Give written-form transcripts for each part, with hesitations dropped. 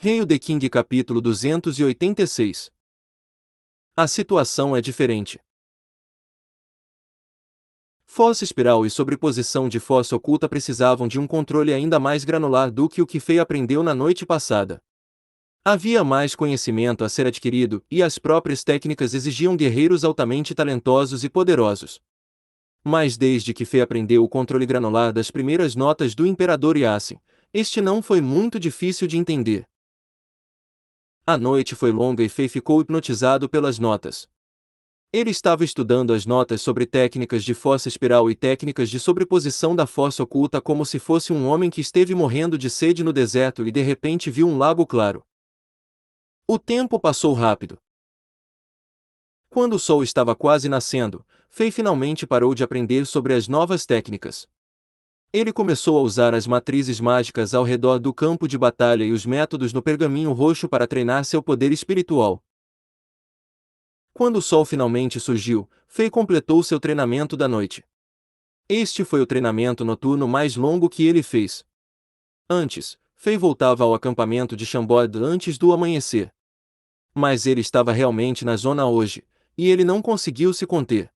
Hail the King capítulo 286. A situação é diferente. Fossa espiral e sobreposição de fossa oculta precisavam de um controle ainda mais granular do que o que Fei aprendeu na noite passada. Havia mais conhecimento a ser adquirido, e as próprias técnicas exigiam guerreiros altamente talentosos e poderosos. Mas desde que Fei aprendeu o controle granular das primeiras notas do Imperador Yasin, este não foi muito difícil de entender. A noite foi longa e Fei ficou hipnotizado pelas notas. Ele estava estudando as notas sobre técnicas de fossa espiral e técnicas de sobreposição da fossa oculta como se fosse um homem que esteve morrendo de sede no deserto e de repente viu um lago claro. O tempo passou rápido. Quando o sol estava quase nascendo, Fei finalmente parou de aprender sobre as novas técnicas. Ele começou a usar as matrizes mágicas ao redor do campo de batalha e os métodos no pergaminho roxo para treinar seu poder espiritual. Quando o sol finalmente surgiu, Fei completou seu treinamento da noite. Este foi o treinamento noturno mais longo que ele fez. Antes, Fei voltava ao acampamento de Chambord antes do amanhecer. Mas ele estava realmente na zona hoje, e ele não conseguiu se conter.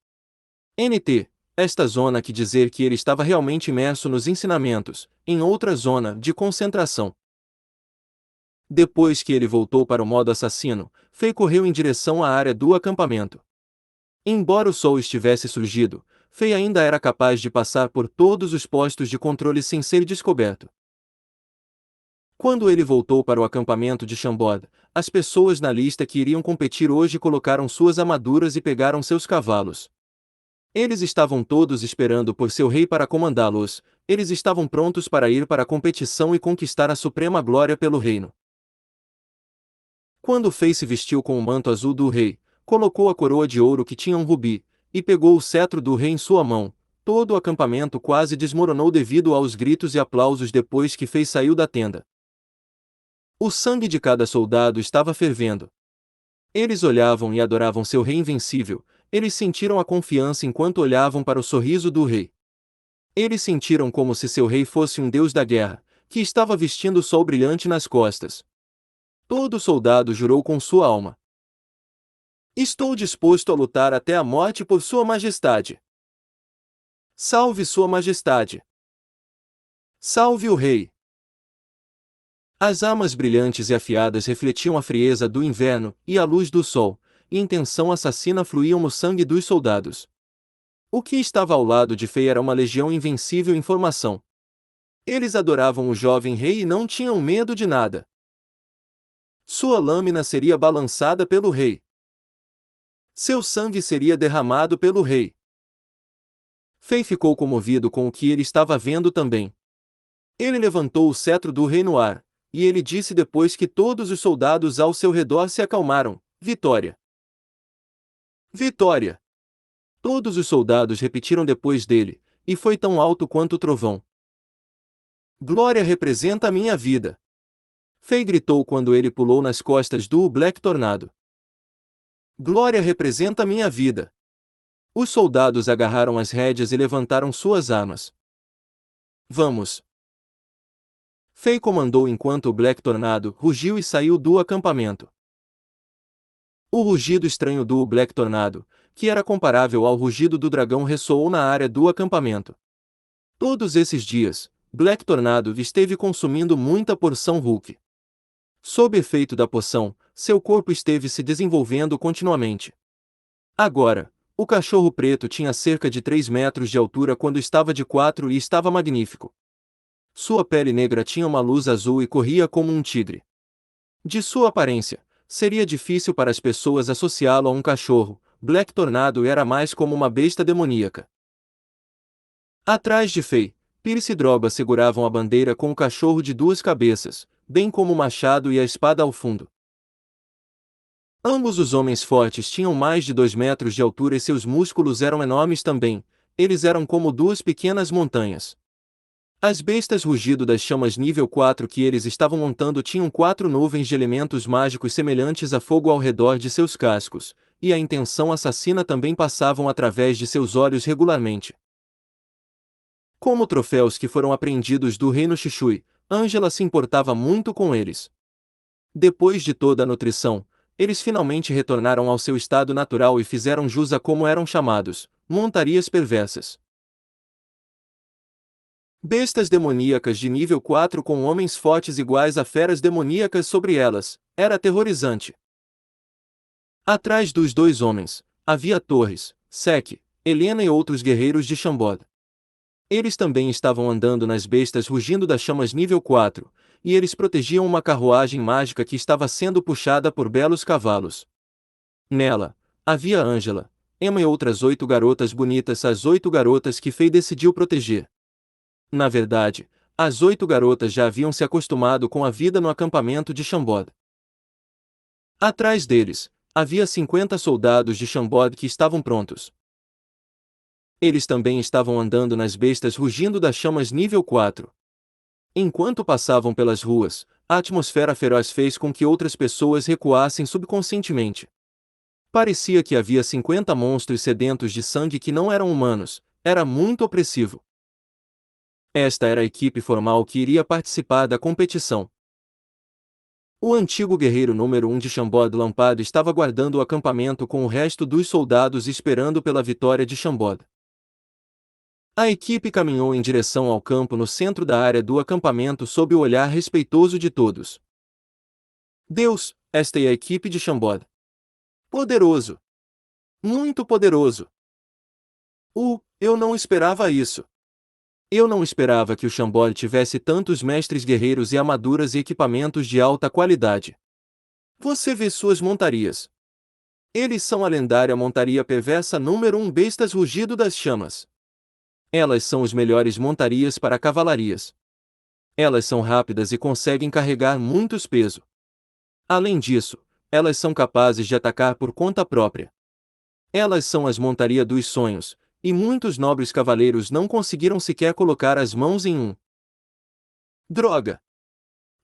Esta zona quer dizer que ele estava realmente imerso nos ensinamentos, em outra zona de concentração. Depois que ele voltou para o modo assassino, Fei correu em direção à área do acampamento. Embora o sol estivesse surgido, Fei ainda era capaz de passar por todos os postos de controle sem ser descoberto. Quando ele voltou para o acampamento de Chambord, as pessoas na lista que iriam competir hoje colocaram suas armaduras e pegaram seus cavalos. Eles estavam todos esperando por seu rei para comandá-los, eles estavam prontos para ir para a competição e conquistar a suprema glória pelo reino. Quando Fei se vestiu com o manto azul do rei, colocou a coroa de ouro que tinha um rubi, e pegou o cetro do rei em sua mão, todo o acampamento quase desmoronou devido aos gritos e aplausos depois que Fei saiu da tenda. O sangue de cada soldado estava fervendo. Eles olhavam e adoravam seu rei invencível, eles sentiram a confiança enquanto olhavam para o sorriso do rei. Eles sentiram como se seu rei fosse um deus da guerra, que estava vestindo o sol brilhante nas costas. Todo soldado jurou com sua alma: estou disposto a lutar até a morte por Sua Majestade. Salve Sua Majestade! Salve o rei! As armas brilhantes e afiadas refletiam a frieza do inverno e a luz do sol, e intenção assassina fluíam no sangue dos soldados. O que estava ao lado de Fei era uma legião invencível em formação. Eles adoravam o jovem rei e não tinham medo de nada. Sua lâmina seria balançada pelo rei. Seu sangue seria derramado pelo rei. Fei ficou comovido com o que ele estava vendo também. Ele levantou o cetro do rei no ar, e ele disse depois que todos os soldados ao seu redor se acalmaram: vitória! Vitória! Todos os soldados repetiram depois dele, e foi tão alto quanto o trovão. Glória representa a minha vida! Fei gritou quando ele pulou nas costas do Black Tornado. Glória representa a minha vida! Os soldados agarraram as rédeas e levantaram suas armas. Vamos! Fei comandou enquanto o Black Tornado rugiu e saiu do acampamento. O rugido estranho do Black Tornado, que era comparável ao rugido do dragão, ressoou na área do acampamento. Todos esses dias, Black Tornado esteve consumindo muita porção Hulk. Sob efeito da poção, seu corpo esteve se desenvolvendo continuamente. Agora, o cachorro preto tinha cerca de 3 metros de altura quando estava de 4 e estava magnífico. Sua pele negra tinha uma luz azul e corria como um tigre. De sua aparência, seria difícil para as pessoas associá-lo a um cachorro. Black Tornado era mais como uma besta demoníaca. Atrás de Fei, Pierce e Droga seguravam a bandeira com o cachorro de 2 cabeças, bem como o machado e a espada ao fundo. Ambos os homens fortes tinham mais de 2 metros de altura e seus músculos eram enormes também, eles eram como 2 pequenas montanhas. As bestas rugido das chamas nível 4 que eles estavam montando tinham 4 nuvens de elementos mágicos semelhantes a fogo ao redor de seus cascos, e a intenção assassina também passavam através de seus olhos regularmente. Como troféus que foram apreendidos do reino Xixui, Angela se importava muito com eles. Depois de toda a nutrição, eles finalmente retornaram ao seu estado natural e fizeram jus a como eram chamados, montarias perversas. Bestas demoníacas de nível 4 com homens fortes iguais a feras demoníacas sobre elas, era aterrorizante. Atrás dos dois homens, havia Torres, Sek, Helena e outros guerreiros de Shambod. Eles também estavam andando nas bestas rugindo das chamas nível 4, e eles protegiam uma carruagem mágica que estava sendo puxada por belos cavalos. Nela, havia Angela, Emma e outras 8 garotas bonitas, as 8 garotas que Fei decidiu proteger. Na verdade, as 8 garotas já haviam se acostumado com a vida no acampamento de Shambod. Atrás deles, havia 50 soldados de Shambod que estavam prontos. Eles também estavam andando nas bestas rugindo das chamas nível 4. Enquanto passavam pelas ruas, a atmosfera feroz fez com que outras pessoas recuassem subconscientemente. Parecia que havia 50 monstros sedentos de sangue que não eram humanos, era muito opressivo. Esta era a equipe formal que iria participar da competição. O antigo guerreiro número 1 de Shambod Lampado estava guardando o acampamento com o resto dos soldados esperando pela vitória de Shambod. A equipe caminhou em direção ao campo no centro da área do acampamento sob o olhar respeitoso de todos. Deus, esta é a equipe de Shambod. Poderoso! Muito poderoso! Eu não esperava isso. Eu não esperava que o Shambod tivesse tantos mestres guerreiros e armaduras e equipamentos de alta qualidade. Você vê suas montarias. Eles são a lendária montaria perversa número 1 bestas rugido das chamas. Elas são os melhores montarias para cavalarias. Elas são rápidas e conseguem carregar muitos peso. Além disso, elas são capazes de atacar por conta própria. Elas são as montarias dos sonhos, e muitos nobres cavaleiros não conseguiram sequer colocar as mãos em um. Droga!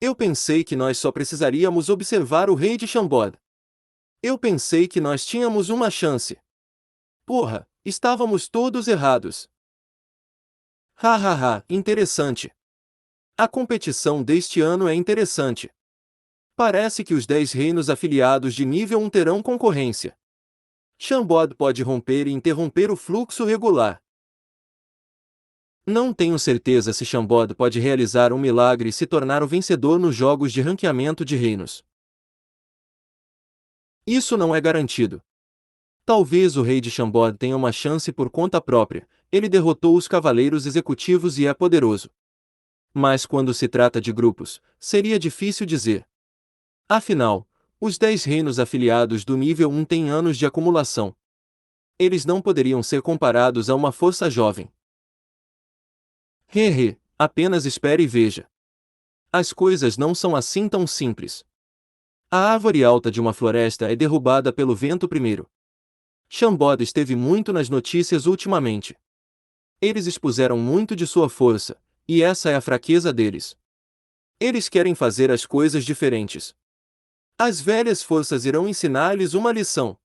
Eu pensei que nós só precisaríamos observar o rei de Shambod. Eu pensei que nós tínhamos uma chance. Porra, estávamos todos errados. Hahaha, interessante. A competição deste ano é interessante. Parece que os 10 reinos afiliados de nível 1 terão concorrência. Shambod pode romper e interromper o fluxo regular. Não tenho certeza se Shambod pode realizar um milagre e se tornar o vencedor nos jogos de ranqueamento de reinos. Isso não é garantido. Talvez o rei de Shambod tenha uma chance por conta própria, ele derrotou os cavaleiros executivos e é poderoso. Mas quando se trata de grupos, seria difícil dizer. Afinal, os 10 reinos afiliados do nível 1 têm anos de acumulação. Eles não poderiam ser comparados a uma força jovem. Apenas espere e veja. As coisas não são assim tão simples. A árvore alta de uma floresta é derrubada pelo vento primeiro. Shambod esteve muito nas notícias ultimamente. Eles expuseram muito de sua força, e essa é a fraqueza deles. Eles querem fazer as coisas diferentes. As velhas forças irão ensinar-lhes uma lição.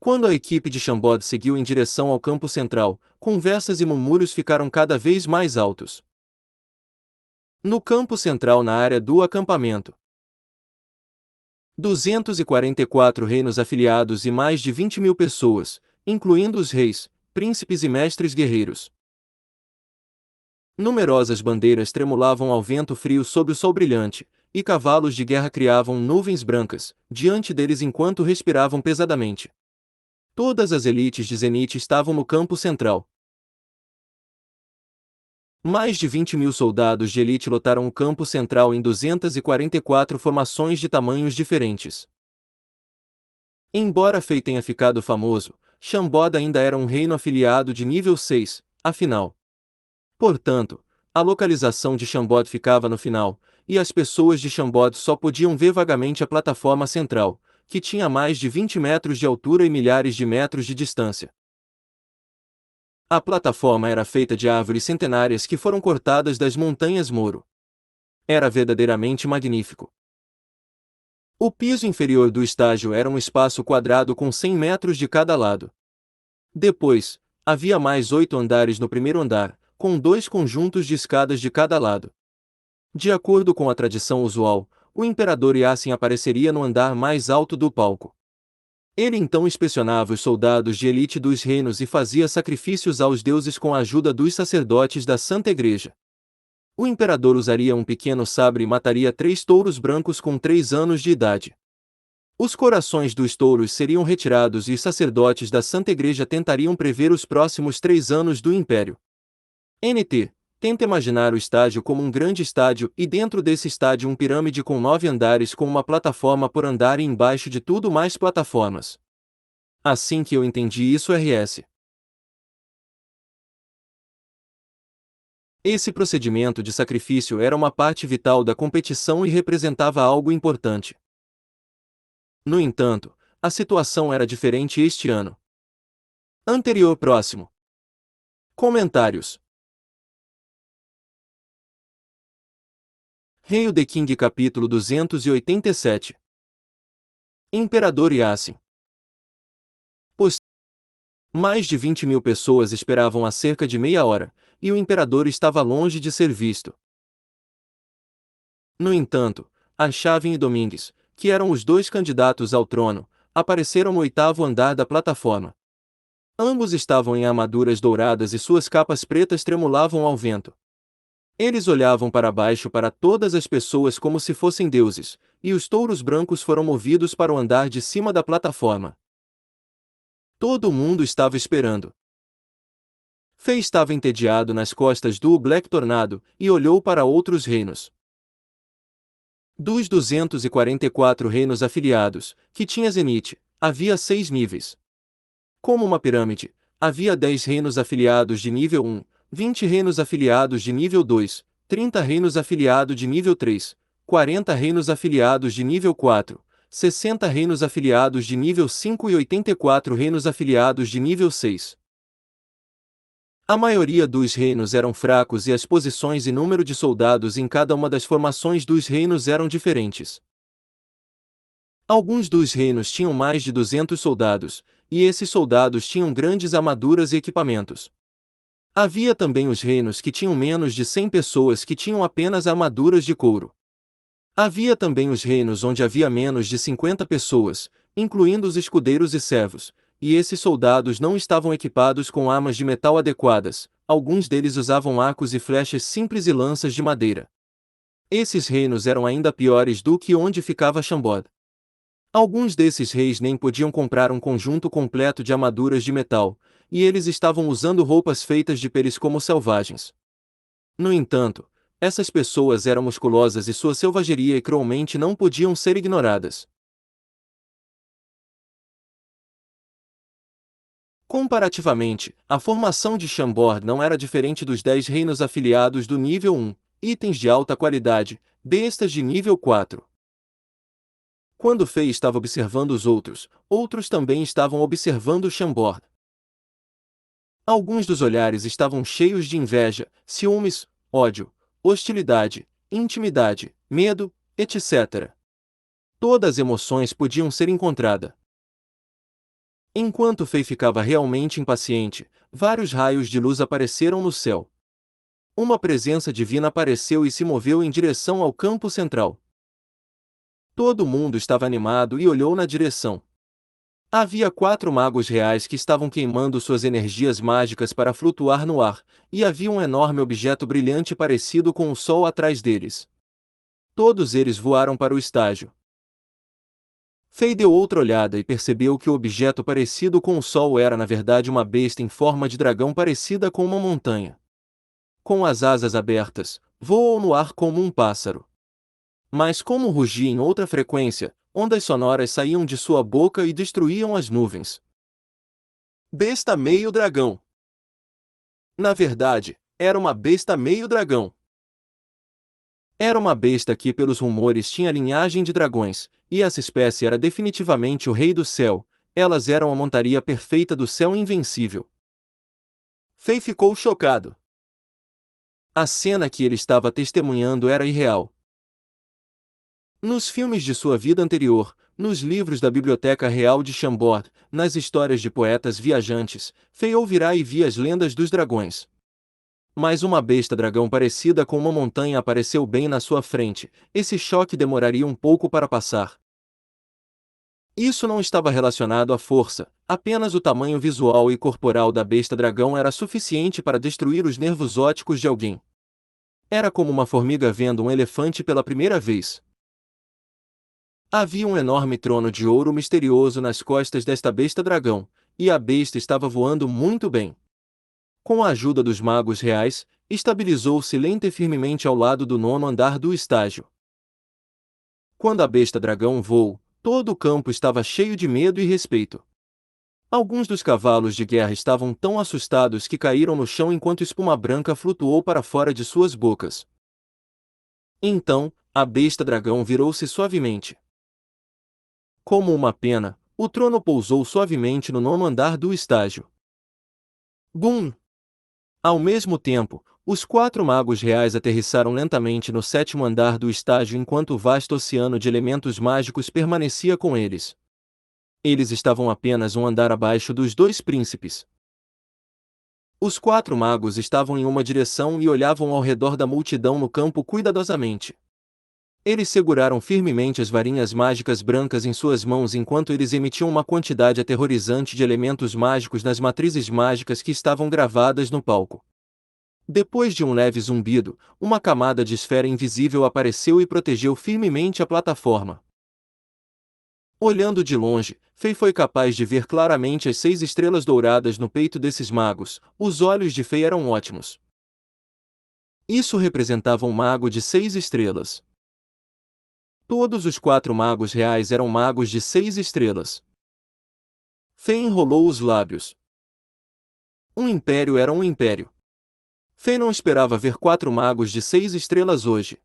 Quando a equipe de Shambod seguiu em direção ao campo central, conversas e murmúrios ficaram cada vez mais altos. No campo central na área do acampamento, 244 reinos afiliados e mais de 20.000 pessoas, incluindo os reis, príncipes e mestres guerreiros. Numerosas bandeiras tremulavam ao vento frio sob o sol brilhante, e cavalos de guerra criavam nuvens brancas, diante deles enquanto respiravam pesadamente. Todas as elites de Zenith estavam no campo central. Mais de 20.000 soldados de elite lotaram o campo central em 244 formações de tamanhos diferentes. Embora Fei tenha ficado famoso, Shambod ainda era um reino afiliado de nível 6, afinal. Portanto, a localização de Shambod ficava no final, e as pessoas de Shambod só podiam ver vagamente a plataforma central, que tinha mais de 20 metros de altura e milhares de metros de distância. A plataforma era feita de árvores centenárias que foram cortadas das montanhas Moro. Era verdadeiramente magnífico. O piso inferior do estágio era um espaço quadrado com 100 metros de cada lado. Depois, havia mais 8 andares no primeiro andar, com 2 conjuntos de escadas de cada lado. De acordo com a tradição usual, o imperador Yasin apareceria no andar mais alto do palco. Ele então inspecionava os soldados de elite dos reinos e fazia sacrifícios aos deuses com a ajuda dos sacerdotes da Santa Igreja. O imperador usaria um pequeno sabre e mataria 3 touros brancos com 3 anos de idade. Os corações dos touros seriam retirados e os sacerdotes da Santa Igreja tentariam prever os próximos 3 anos do Império. NT. Tenta imaginar o estádio como um grande estádio e dentro desse estádio um pirâmide com 9 andares com uma plataforma por andar e embaixo de tudo mais plataformas. Assim que eu entendi isso RS. Esse procedimento de sacrifício era uma parte vital da competição e representava algo importante. No entanto, a situação era diferente este ano. Anterior próximo. Comentários. Rei The King capítulo 287. Imperador Yasin. Pois mais de 20.000 pessoas esperavam há cerca de meia hora, e o imperador estava longe de ser visto. No entanto, Arshavin e Domingues, que eram os 2 candidatos ao trono, apareceram no 8º andar da plataforma. Ambos estavam em armaduras douradas e suas capas pretas tremulavam ao vento. Eles olhavam para baixo para todas as pessoas como se fossem deuses, e os touros brancos foram movidos para o andar de cima da plataforma. Todo mundo estava esperando. Fei estava entediado nas costas do Black Tornado, e olhou para outros reinos. Dos 244 reinos afiliados, que tinha Zenith, havia 6 níveis. Como uma pirâmide, havia 10 reinos afiliados de nível 1, 20 reinos afiliados de nível 2, 30 reinos afiliados de nível 3, 40 reinos afiliados de nível 4, 60 reinos afiliados de nível 5 e 84 reinos afiliados de nível 6. A maioria dos reinos eram fracos e as posições e número de soldados em cada uma das formações dos reinos eram diferentes. Alguns dos reinos tinham mais de 200 soldados, e esses soldados tinham grandes armaduras e equipamentos. Havia também os reinos que tinham menos de 100 pessoas que tinham apenas armaduras de couro. Havia também os reinos onde havia menos de 50 pessoas, incluindo os escudeiros e servos, e esses soldados não estavam equipados com armas de metal adequadas, alguns deles usavam arcos e flechas simples e lanças de madeira. Esses reinos eram ainda piores do que onde ficava Chambord. Alguns desses reis nem podiam comprar um conjunto completo de armaduras de metal, e eles estavam usando roupas feitas de peles como selvagens. No entanto, essas pessoas eram musculosas e sua selvageria e cruelmente não podiam ser ignoradas. Comparativamente, a formação de Chambord não era diferente dos 10 reinos afiliados do nível 1, itens de alta qualidade, bestas de nível 4. Quando Fei estava observando os outros, outros também estavam observando Chambord. Alguns dos olhares estavam cheios de inveja, ciúmes, ódio, hostilidade, intimidade, medo, etc. Todas as emoções podiam ser encontradas. Enquanto Fei ficava realmente impaciente, vários raios de luz apareceram no céu. Uma presença divina apareceu e se moveu em direção ao campo central. Todo mundo estava animado e olhou na direção. Havia 4 magos reais que estavam queimando suas energias mágicas para flutuar no ar, e havia um enorme objeto brilhante parecido com o sol atrás deles. Todos eles voaram para o estágio. Fei deu outra olhada e percebeu que o objeto parecido com o sol era na verdade uma besta em forma de dragão parecida com uma montanha. Com as asas abertas, voou no ar como um pássaro. Mas como rugia em outra frequência, ondas sonoras saíam de sua boca e destruíam as nuvens. Besta meio dragão. Na verdade, era uma besta meio dragão. Era uma besta que pelos rumores tinha linhagem de dragões, e essa espécie era definitivamente o rei do céu, elas eram a montaria perfeita do céu invencível. Fei ficou chocado. A cena que ele estava testemunhando era irreal. Nos filmes de sua vida anterior, nos livros da Biblioteca Real de Chambord, nas histórias de poetas viajantes, Fei ouvirá e via as lendas dos dragões. Mas uma besta-dragão parecida com uma montanha apareceu bem na sua frente. Esse choque demoraria um pouco para passar. Isso não estava relacionado à força, apenas o tamanho visual e corporal da besta-dragão era suficiente para destruir os nervos ópticos de alguém. Era como uma formiga vendo um elefante pela primeira vez. Havia um enorme trono de ouro misterioso nas costas desta besta-dragão, e a besta estava voando muito bem. Com a ajuda dos magos reais, estabilizou-se lenta e firmemente ao lado do nono andar do estágio. Quando a besta-dragão voou, todo o campo estava cheio de medo e respeito. Alguns dos cavalos de guerra estavam tão assustados que caíram no chão enquanto espuma branca flutuou para fora de suas bocas. Então, a besta-dragão virou-se suavemente. Como uma pena, o trono pousou suavemente no nono andar do estágio. Bum! Ao mesmo tempo, os quatro magos reais aterrissaram lentamente no sétimo andar do estágio enquanto o vasto oceano de elementos mágicos permanecia com eles. Eles estavam apenas um andar abaixo dos dois príncipes. Os quatro magos estavam em uma direção e olhavam ao redor da multidão no campo cuidadosamente. Eles seguraram firmemente as varinhas mágicas brancas em suas mãos enquanto eles emitiam uma quantidade aterrorizante de elementos mágicos nas matrizes mágicas que estavam gravadas no palco. Depois de um leve zumbido, uma camada de esfera invisível apareceu e protegeu firmemente a plataforma. Olhando de longe, Fei foi capaz de ver claramente as 6 estrelas douradas no peito desses magos. Os olhos de Fei eram ótimos. Isso representava um mago de 6 estrelas. Todos os 4 magos reais eram magos de 6 estrelas. Fei enrolou os lábios. Um império era um império. Fei não esperava ver 4 magos de 6 estrelas hoje.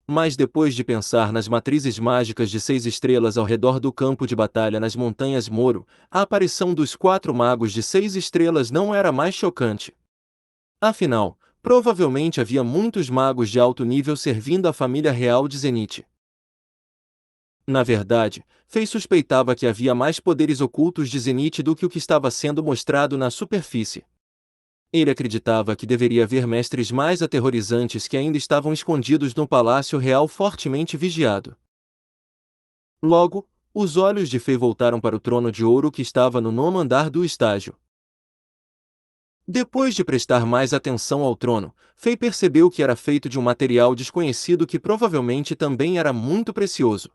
Mas depois de pensar nas matrizes mágicas de 6 estrelas ao redor do campo de batalha nas montanhas Moro, a aparição dos 4 magos de 6 estrelas não era mais chocante. Afinal, provavelmente havia muitos magos de alto nível servindo a família real de Zenith. Na verdade, Fei suspeitava que havia mais poderes ocultos de Zenith do que o que estava sendo mostrado na superfície. Ele acreditava que deveria haver mestres mais aterrorizantes que ainda estavam escondidos no Palácio Real fortemente vigiado. Logo, os olhos de Fei voltaram para o trono de ouro que estava no nono andar do estágio. Depois de prestar mais atenção ao trono, Fei percebeu que era feito de um material desconhecido que provavelmente também era muito precioso.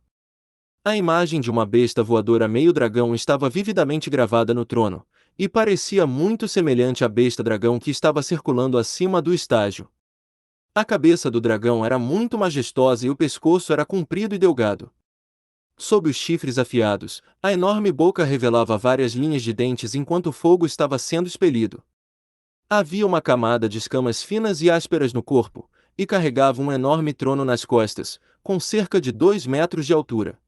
A imagem de uma besta voadora meio dragão estava vividamente gravada no trono, e parecia muito semelhante à besta-dragão que estava circulando acima do estágio. A cabeça do dragão era muito majestosa e o pescoço era comprido e delgado. Sob os chifres afiados, a enorme boca revelava várias linhas de dentes enquanto o fogo estava sendo expelido. Havia uma camada de escamas finas e ásperas no corpo, e carregava um enorme trono nas costas, com cerca de 2 metros de altura.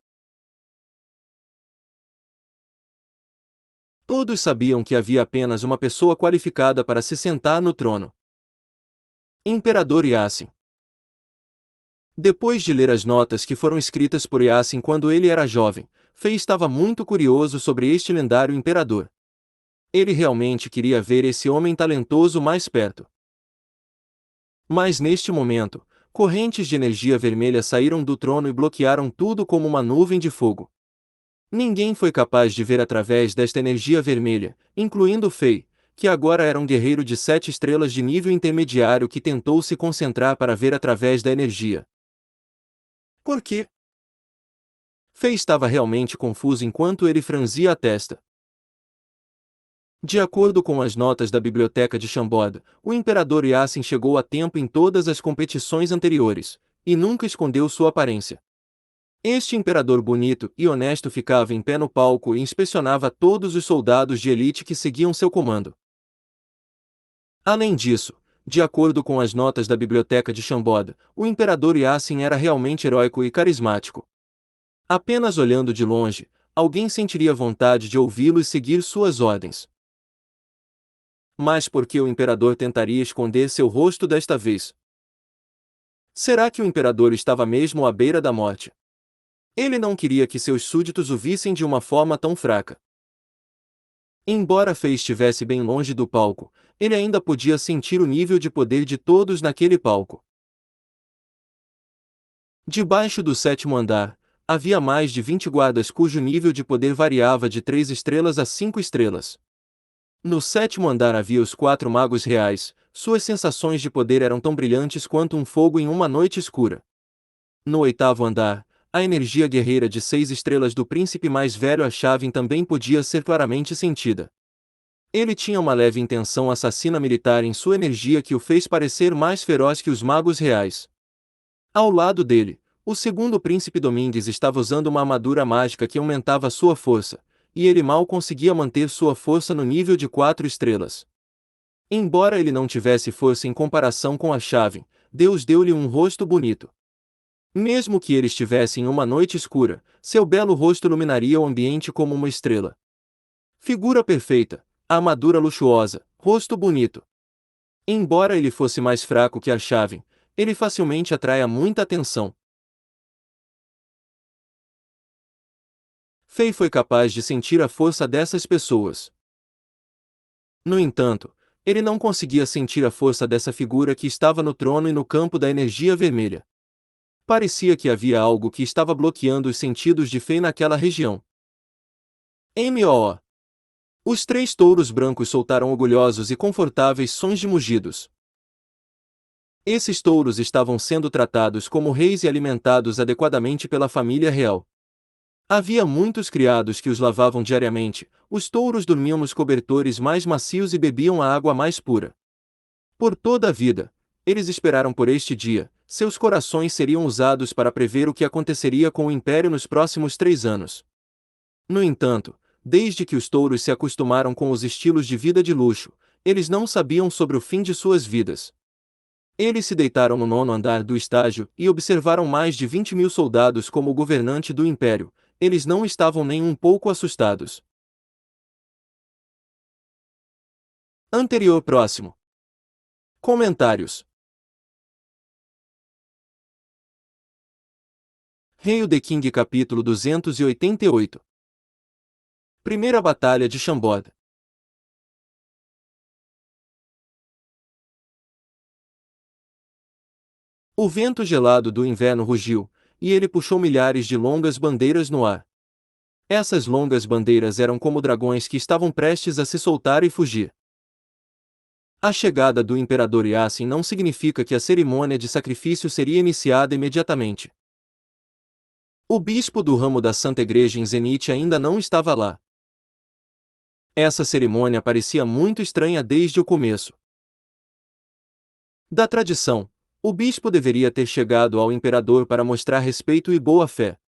Todos sabiam que havia apenas uma pessoa qualificada para se sentar no trono. Imperador Yasin. Depois de ler as notas que foram escritas por Yasin quando ele era jovem, Fei estava muito curioso sobre este lendário imperador. Ele realmente queria ver esse homem talentoso mais perto. Mas neste momento, correntes de energia vermelha saíram do trono e bloquearam tudo como uma nuvem de fogo. Ninguém foi capaz de ver através desta energia vermelha, incluindo Fei, que agora era um guerreiro de 7 estrelas de nível intermediário que tentou se concentrar para ver através da energia. Por quê? Fei estava realmente confuso enquanto ele franzia a testa. De acordo com as notas da biblioteca de Shambod, o imperador Yasin chegou a tempo em todas as competições anteriores, e nunca escondeu sua aparência. Este imperador bonito e honesto ficava em pé no palco e inspecionava todos os soldados de elite que seguiam seu comando. Além disso, de acordo com as notas da biblioteca de Shambod, o imperador Yasin era realmente heróico e carismático. Apenas olhando de longe, alguém sentiria vontade de ouvi-lo e seguir suas ordens. Mas por que o imperador tentaria esconder seu rosto desta vez? Será que o imperador estava mesmo à beira da morte? Ele não queria que seus súditos o vissem de uma forma tão fraca. Embora Fei estivesse bem longe do palco, ele ainda podia sentir o nível de poder de todos naquele palco. Debaixo do sétimo andar, havia mais de 20 guardas cujo nível de poder variava de 3 estrelas a 5 estrelas. No sétimo andar havia os 4 magos reais, suas sensações de poder eram tão brilhantes quanto um fogo em uma noite escura. No oitavo andar, a energia guerreira de 6 estrelas do príncipe mais velho Ashavin também podia ser claramente sentida. Ele tinha uma leve intenção assassina militar em sua energia que o fez parecer mais feroz que os magos reais. Ao lado dele, o segundo príncipe Domingues estava usando uma armadura mágica que aumentava sua força, e ele mal conseguia manter sua força no nível de 4 estrelas. Embora ele não tivesse força em comparação com Ashavin, Deus deu-lhe um rosto bonito. Mesmo que ele estivesse em uma noite escura, seu belo rosto iluminaria o ambiente como uma estrela. Figura perfeita, armadura luxuosa, rosto bonito. Embora ele fosse mais fraco que Ashavin, ele facilmente atrai muita atenção. Fei foi capaz de sentir a força dessas pessoas. No entanto, ele não conseguia sentir a força dessa figura que estava no trono e no campo da energia vermelha. Parecia que havia algo que estava bloqueando os sentidos de Fei naquela região. M.O. Os 3 touros brancos soltaram orgulhosos e confortáveis sons de mugidos. Esses touros estavam sendo tratados como reis e alimentados adequadamente pela família real. Havia muitos criados que os lavavam diariamente, os touros dormiam nos cobertores mais macios e bebiam a água mais pura. Por toda a vida, eles esperaram por este dia, seus corações seriam usados para prever o que aconteceria com o Império nos próximos 3 anos. No entanto, desde que os touros se acostumaram com os estilos de vida de luxo, eles não sabiam sobre o fim de suas vidas. Eles se deitaram no 9º andar do estágio e observaram mais de 20.000 soldados como o governante do Império. Eles não estavam nem um pouco assustados. Anterior próximo. Comentários. Hail the King capítulo 288. Primeira Batalha de Chambord. O vento gelado do inverno rugiu, e ele puxou milhares de longas bandeiras no ar. Essas longas bandeiras eram como dragões que estavam prestes a se soltar e fugir. A chegada do imperador Yassin não significa que a cerimônia de sacrifício seria iniciada imediatamente. O bispo do ramo da Santa Igreja em Zenit ainda não estava lá. Essa cerimônia parecia muito estranha desde o começo. Da tradição, o bispo deveria ter chegado ao imperador para mostrar respeito e boa-fé.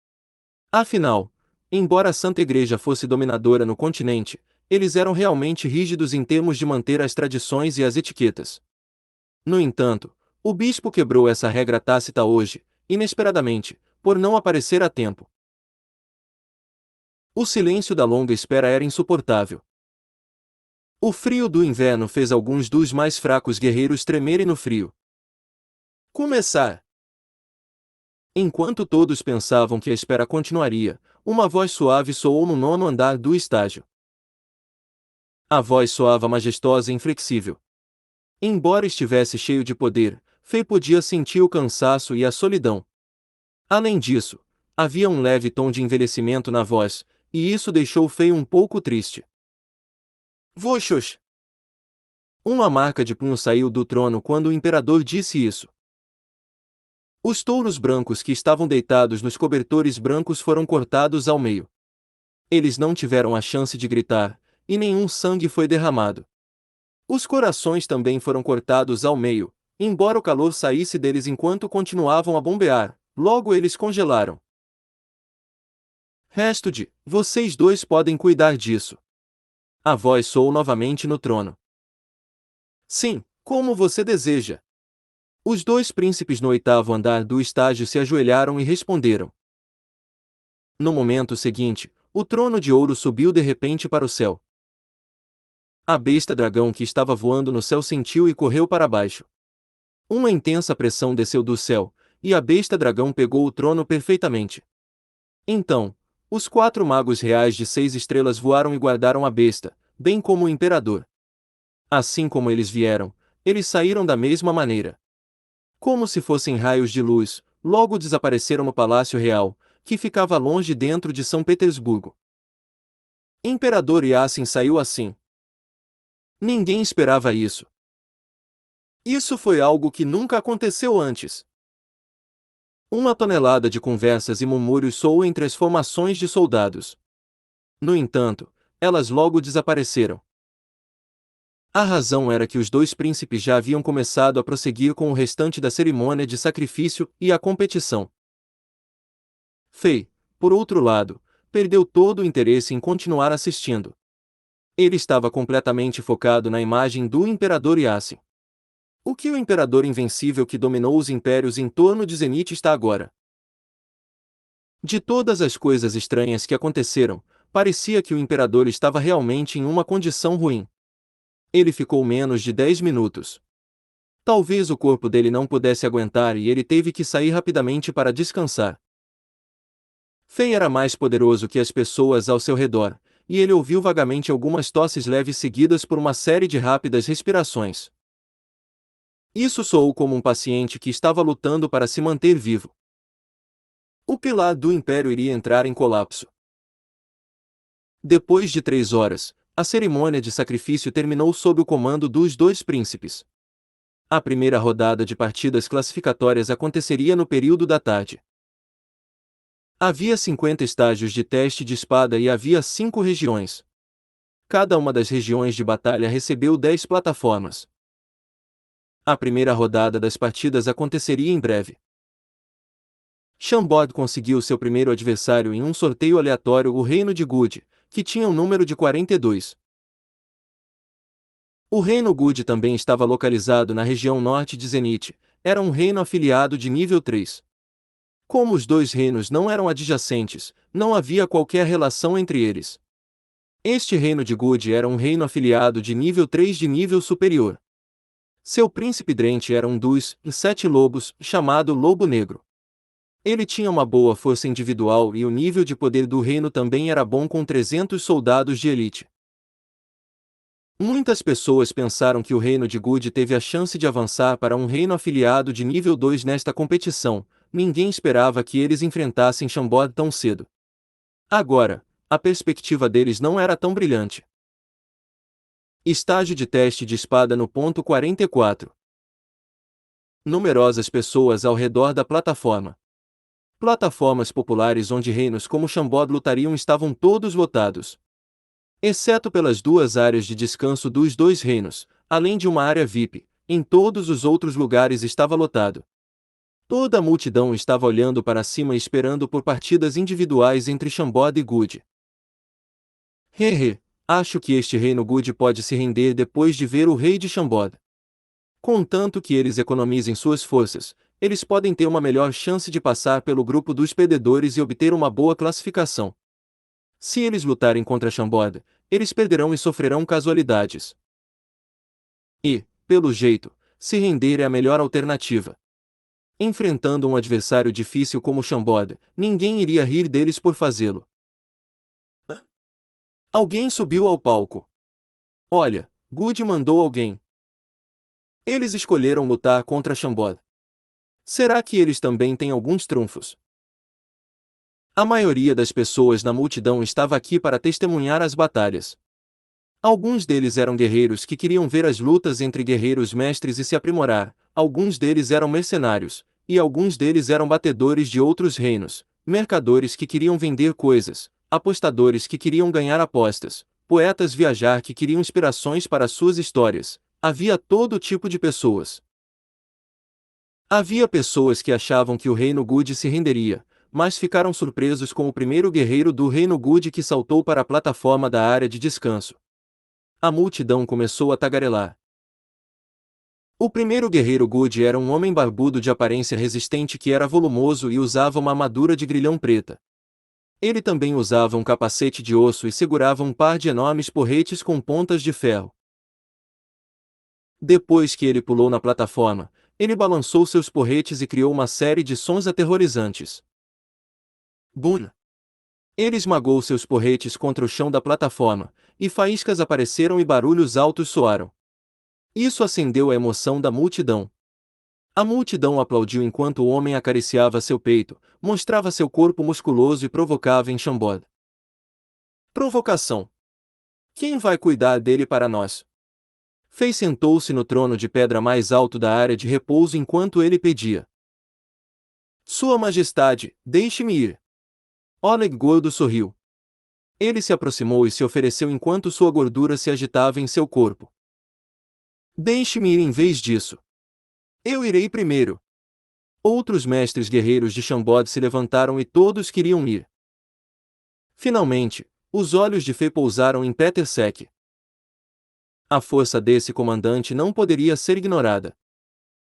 Afinal, embora a Santa Igreja fosse dominadora no continente, eles eram realmente rígidos em termos de manter as tradições e as etiquetas. No entanto, o bispo quebrou essa regra tácita hoje, inesperadamente, por não aparecer a tempo. O silêncio da longa espera era insuportável. O frio do inverno fez alguns dos mais fracos guerreiros tremerem no frio. Começar! Enquanto todos pensavam que a espera continuaria, uma voz suave soou no 9º andar do estágio. A voz soava majestosa e inflexível. Embora estivesse cheio de poder, Fei podia sentir o cansaço e a solidão. Além disso, havia um leve tom de envelhecimento na voz, e isso deixou Fei um pouco triste. Voxos! Uma marca de punho saiu do trono quando o imperador disse isso. Os touros brancos que estavam deitados nos cobertores brancos foram cortados ao meio. Eles não tiveram a chance de gritar, e nenhum sangue foi derramado. Os corações também foram cortados ao meio, embora o calor saísse deles enquanto continuavam a bombear, logo eles congelaram. Resto de, vocês dois podem cuidar disso. A voz soou novamente no trono. Sim, como você deseja. Os 2 príncipes no 8º andar do estágio se ajoelharam e responderam. No momento seguinte, o trono de ouro subiu de repente para o céu. A besta dragão que estava voando no céu sentiu e correu para baixo. Uma intensa pressão desceu do céu, e a besta dragão pegou o trono perfeitamente. Então, os 4 magos reais de 6 estrelas voaram e guardaram a besta, bem como o imperador. Assim como eles vieram, eles saíram da mesma maneira. Como se fossem raios de luz, logo desapareceram no Palácio Real, que ficava longe dentro de São Petersburgo. Imperador Yassin saiu assim. Ninguém esperava isso. Isso foi algo que nunca aconteceu antes. Uma tonelada de conversas e murmúrios soou entre as formações de soldados. No entanto, elas logo desapareceram. A razão era que os dois príncipes já haviam começado a prosseguir com o restante da cerimônia de sacrifício e a competição. Fei, por outro lado, perdeu todo o interesse em continuar assistindo. Ele estava completamente focado na imagem do Imperador Yassin. O que o Imperador invencível que dominou os impérios em torno de Zenith está agora? De todas as coisas estranhas que aconteceram, parecia que o Imperador estava realmente em uma condição ruim. Ele ficou menos de 10 minutos. Talvez o corpo dele não pudesse aguentar e ele teve que sair rapidamente para descansar. Fei era mais poderoso que as pessoas ao seu redor, e ele ouviu vagamente algumas tosses leves seguidas por uma série de rápidas respirações. Isso soou como um paciente que estava lutando para se manter vivo. O pilar do Império iria entrar em colapso. Depois de 3 horas, a cerimônia de sacrifício terminou sob o comando dos dois príncipes. A primeira rodada de partidas classificatórias aconteceria no período da tarde. Havia 50 estágios de teste de espada e havia 5 regiões. Cada uma das regiões de batalha recebeu 10 plataformas. A primeira rodada das partidas aconteceria em breve. Chambord conseguiu seu primeiro adversário em um sorteio aleatório, o Reino de Gud, que tinha um número de 42. O Reino Gud também estava localizado na região norte de Zenith, era um reino afiliado de nível 3. Como os dois reinos não eram adjacentes, não havia qualquer relação entre eles. Este reino de Gud era um reino afiliado de nível 3 de nível superior. Seu príncipe Drent era um dos 7 lobos, chamado Lobo Negro. Ele tinha uma boa força individual e o nível de poder do reino também era bom, com 300 soldados de elite. Muitas pessoas pensaram que o reino de Gud teve a chance de avançar para um reino afiliado de nível 2 nesta competição. Ninguém esperava que eles enfrentassem Chambord tão cedo. Agora, a perspectiva deles não era tão brilhante. Estágio de teste de espada no ponto 44. Numerosas pessoas ao redor da plataforma. Plataformas populares onde reinos como Chambord lutariam estavam todos lotados. Exceto pelas 2 áreas de descanso dos dois reinos, além de uma área VIP, em todos os outros lugares estava lotado. Toda a multidão estava olhando para cima e esperando por partidas individuais entre Chambord e Gud. Acho que este reino Gud pode se render depois de ver o rei de Chambord. Contanto que eles economizem suas forças, eles podem ter uma melhor chance de passar pelo grupo dos perdedores e obter uma boa classificação. Se eles lutarem contra Chambord, eles perderão e sofrerão casualidades. E, pelo jeito, se render é a melhor alternativa. Enfrentando um adversário difícil como Chambord, ninguém iria rir deles por fazê-lo. Alguém subiu ao palco. Olha, Gud mandou alguém. Eles escolheram lutar contra Chambord. Será que eles também têm alguns trunfos? A maioria das pessoas na multidão estava aqui para testemunhar as batalhas. Alguns deles eram guerreiros que queriam ver as lutas entre guerreiros mestres e se aprimorar, alguns deles eram mercenários, e alguns deles eram batedores de outros reinos, mercadores que queriam vender coisas, apostadores que queriam ganhar apostas, poetas viajar que queriam inspirações para suas histórias. Havia todo tipo de pessoas. Havia pessoas que achavam que o reino Gud se renderia, mas ficaram surpresos com o primeiro guerreiro do reino Gud que saltou para a plataforma da área de descanso. A multidão começou a tagarelar. O primeiro guerreiro Gud era um homem barbudo de aparência resistente que era volumoso e usava uma armadura de grilhão preta. Ele também usava um capacete de osso e segurava um par de enormes porretes com pontas de ferro. Depois que ele pulou na plataforma, ele balançou seus porretes e criou uma série de sons aterrorizantes. Bum! Ele esmagou seus porretes contra o chão da plataforma, e faíscas apareceram e barulhos altos soaram. Isso acendeu a emoção da multidão. A multidão aplaudiu enquanto o homem acariciava seu peito, mostrava seu corpo musculoso e provocava em Chambord. Provocação. Quem vai cuidar dele para nós? Fei sentou-se no trono de pedra mais alto da área de repouso enquanto ele pedia. Sua Majestade, deixe-me ir. Oleg Gordo sorriu. Ele se aproximou e se ofereceu enquanto sua gordura se agitava em seu corpo. Deixe-me ir em vez disso. Eu irei primeiro. Outros mestres guerreiros de Chambord se levantaram e todos queriam ir. Finalmente, os olhos de Fei pousaram em Peter Sek. A força desse comandante não poderia ser ignorada.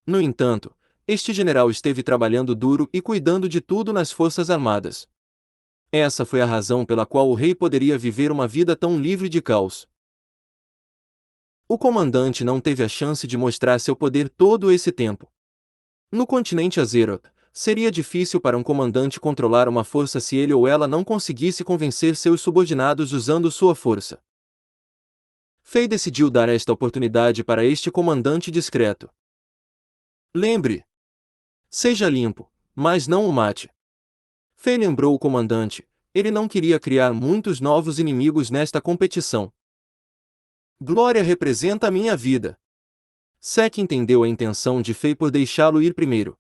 No entanto, este general esteve trabalhando duro e cuidando de tudo nas forças armadas. Essa foi a razão pela qual o rei poderia viver uma vida tão livre de caos. O comandante não teve a chance de mostrar seu poder todo esse tempo. No continente Azeroth, seria difícil para um comandante controlar uma força se ele ou ela não conseguisse convencer seus subordinados usando sua força. Fei decidiu dar esta oportunidade para este comandante discreto. Lembre! Seja limpo, mas não o mate. Fei lembrou o comandante, ele não queria criar muitos novos inimigos nesta competição. Glória representa a minha vida. Sek entendeu a intenção de Fei por deixá-lo ir primeiro.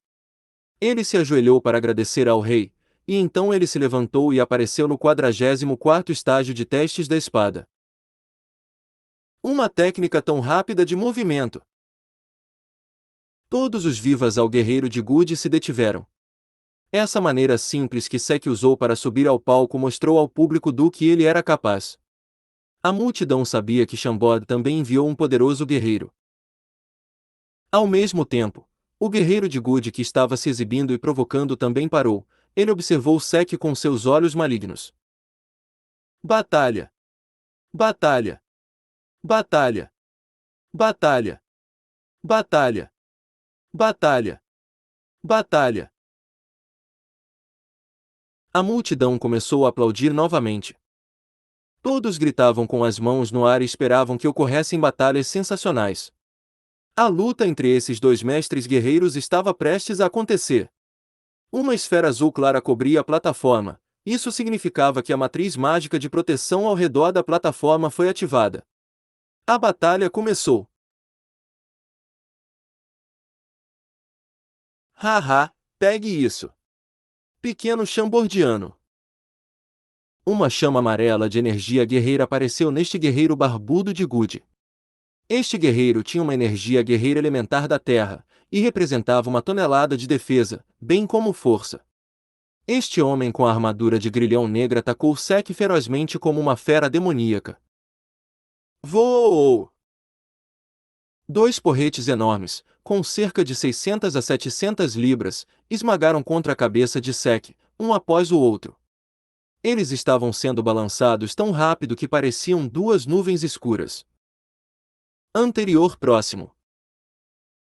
Ele se ajoelhou para agradecer ao rei, e então ele se levantou e apareceu no 44º estágio de testes da espada. Uma técnica tão rápida de movimento. Todos os vivas ao guerreiro de Good se detiveram. Essa maneira simples que Sek usou para subir ao palco mostrou ao público do que ele era capaz. A multidão sabia que Chambord também enviou um poderoso guerreiro. Ao mesmo tempo, o guerreiro de Good que estava se exibindo e provocando também parou. Ele observou Sek com seus olhos malignos. Batalha! Batalha! Batalha! Batalha! Batalha! Batalha! Batalha! A multidão começou a aplaudir novamente. Todos gritavam com as mãos no ar e esperavam que ocorressem batalhas sensacionais. A luta entre esses dois mestres guerreiros estava prestes a acontecer. Uma esfera azul clara cobria a plataforma. Isso significava que a matriz mágica de proteção ao redor da plataforma foi ativada. A batalha começou. Haha, pegue isso. Pequeno Chambordiano. Uma chama amarela de energia guerreira apareceu neste guerreiro barbudo de Good. Este guerreiro tinha uma energia guerreira elementar da terra, e representava uma tonelada de defesa, bem como força. Este homem com a armadura de grilhão negra atacou Sek ferozmente como uma fera demoníaca. Voou! Dois porretes enormes, com cerca de 600 a 700 libras, esmagaram contra a cabeça de Sek, um após o outro. Eles estavam sendo balançados tão rápido que pareciam duas nuvens escuras. Anterior próximo.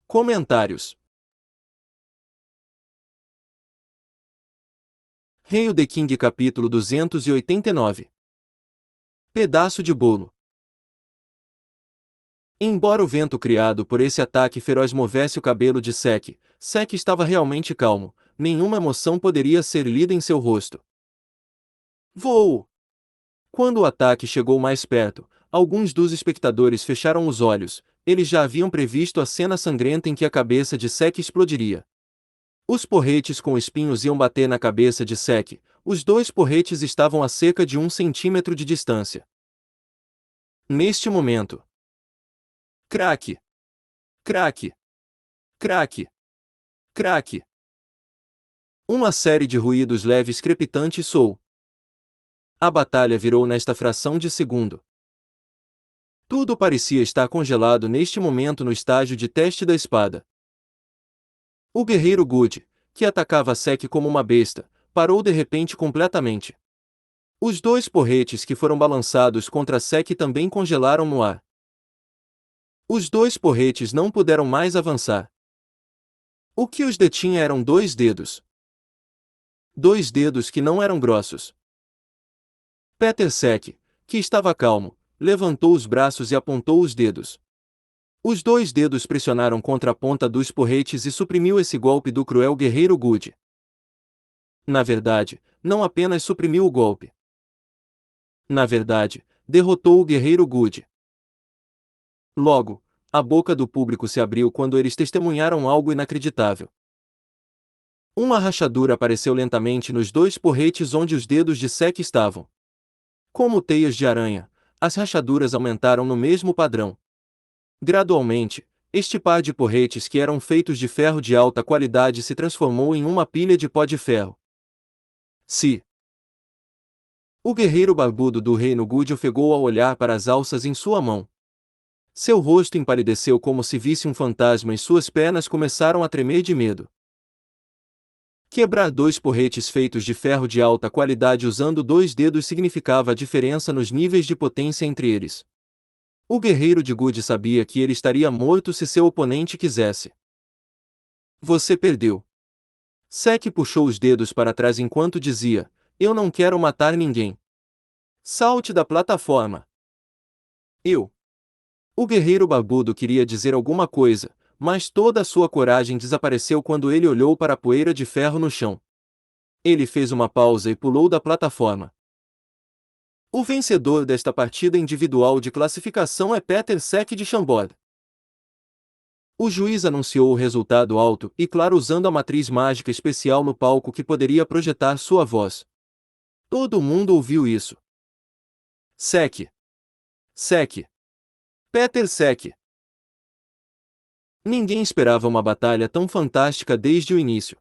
Comentários. Hail the King capítulo 289. Pedaço de bolo. Embora o vento criado por esse ataque feroz movesse o cabelo de Sek, Sek estava realmente calmo, nenhuma emoção poderia ser lida em seu rosto. Voou! Quando o ataque chegou mais perto, alguns dos espectadores fecharam os olhos, eles já haviam previsto a cena sangrenta em que a cabeça de Sek explodiria. Os porretes com espinhos iam bater na cabeça de Sek, os dois porretes estavam a cerca de 1 centímetro de distância. Neste momento. Craque! Craque! Craque! Craque! Uma série de ruídos leves crepitantes soou. A batalha virou nesta fração de segundo. Tudo parecia estar congelado neste momento no estágio de teste da espada. O guerreiro Good, que atacava Sek como uma besta, parou de repente completamente. Os dois porretes que foram balançados contra Sek também congelaram no ar. Os dois porretes não puderam mais avançar. O que os detinha eram dois dedos. Dois dedos que não eram grossos. Peter Sek, que estava calmo, levantou os braços e apontou os dedos. Os dois dedos pressionaram contra a ponta dos porretes e suprimiu esse golpe do cruel guerreiro Good. Na verdade, não apenas suprimiu o golpe. Na verdade, derrotou o guerreiro Good. Logo, a boca do público se abriu quando eles testemunharam algo inacreditável. Uma rachadura apareceu lentamente nos dois porretes onde os dedos de Sek estavam. Como teias de aranha, as rachaduras aumentaram no mesmo padrão. Gradualmente, este par de porretes que eram feitos de ferro de alta qualidade se transformou em uma pilha de pó de ferro. O guerreiro barbudo do reino Good ofegou ao olhar para as alças em sua mão. Seu rosto empalideceu como se visse um fantasma e suas pernas começaram a tremer de medo. Quebrar dois porretes feitos de ferro de alta qualidade usando dois dedos significava a diferença nos níveis de potência entre eles. O guerreiro de Good sabia que ele estaria morto se seu oponente quisesse. Você perdeu. Sek puxou os dedos para trás enquanto dizia: Eu não quero matar ninguém. Salte da plataforma. O guerreiro barbudo queria dizer alguma coisa, mas toda a sua coragem desapareceu quando ele olhou para a poeira de ferro no chão. Ele fez uma pausa e pulou da plataforma. O vencedor desta partida individual de classificação é Peter Sek de Chambord. O juiz anunciou o resultado alto e claro usando a matriz mágica especial no palco que poderia projetar sua voz. Todo mundo ouviu isso. Sek. Peter Sek. Ninguém esperava uma batalha tão fantástica desde o início.